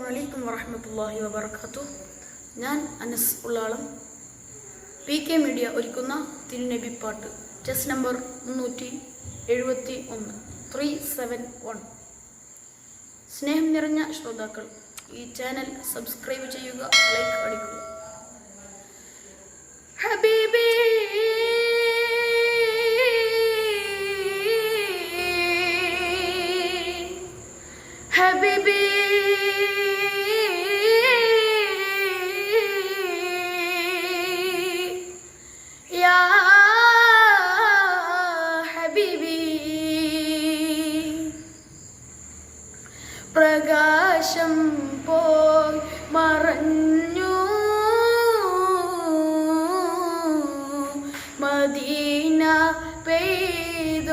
അലൈക്കും വറഹ്മത്തുള്ളാഹി വബറകാതുഹു. ഞാൻ അനസ് ഉള്ളാളം. PK മീഡിയ ഒരുക്കുന്ന തിരുനബിപ്പാട്ട് ചെസ് നമ്പർ 371 371. സ്നേഹം നിറഞ്ഞ ശ്രോതാക്കൾ, ഈ ചാനൽ സബ്സ്ക്രൈബ് ചെയ്യുക, ലൈക്ക് അടിക്കുക. ഹബീബി ഹബീബി യാ ഹബീബി, പ്രകാശം പോയി മറഞ്ഞു മദീന പെയ്തൊഴിഞ്ഞു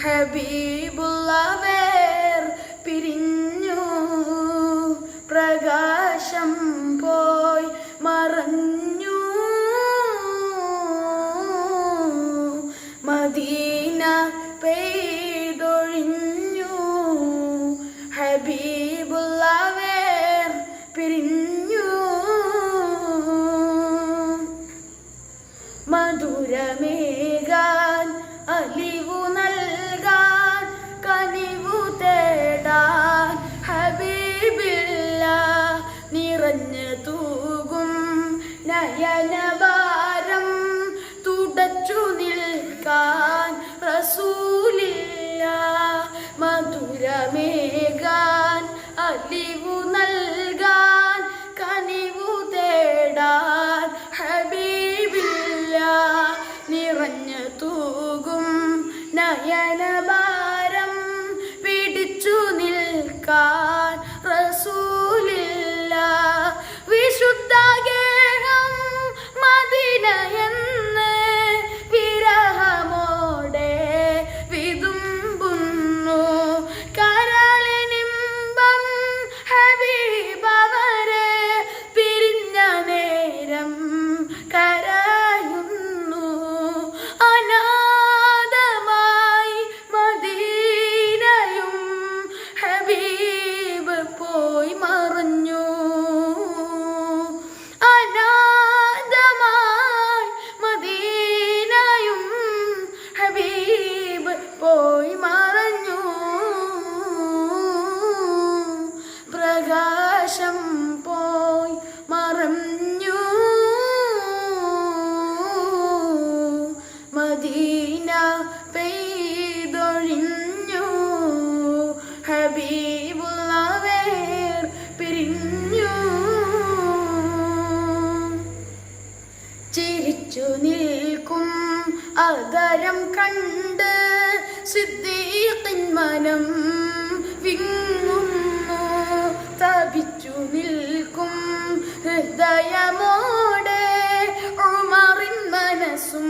ഹബീബുള്ളവർ പിരിഞ്ഞു. പ്രകാശം പോയി മറഞ്ഞു മദീന പെയ്തൊഴിഞ്ഞു ഹബീബുള്ളവർ പിരിഞ്ഞു. മധുരമേകാൻ അലിവു നൽകാൻ കനിവു തേടാൻ ഹബീബില്ല നിറഞ്ഞു തൂകും നയനഭാരം തുടച്ചു നിൽക്കാൻ റസൂലില്ല. മധുരമേകാൻ അലിവു നൽകാൻ കനിവു തേടാൻ ഹബീബില്ല നിറഞ്ഞു തൂകും നയനഭാരം പിടിച്ചു നിൽക്കാൻ റസൂലില്ല. വിശുദ്ധ ഗേഹം മദീനയെന്ന് വിരഹമോടെ വിതുമ്പുന്നു. കരളിനിമ്പം ഹബീബവരെ പിരിഞ്ഞ നേരം കരയുന്നു. അനാഥമായി മദീനയും ഹബീബ് പോയി മറഞ്ഞു. അനാഥമായി മദീനയും ഹബീബ് പോയി മറഞ്ഞു. പ്രകാശം പോയി മറഞ്ഞു മദീന പെയ്തൊഴിഞ്ഞു ഹബീബുള്ളവർ പിരിഞ്ഞു. ചിരിച്ചു നിൽക്കും അധരം കണ്ട് സിദ്ദീഖിൻ മനം വിങ്ങുന്നു. തപിച്ചു നിൽക്കും ഹൃദയമോടെ ഉമറിൻ മനസ്സും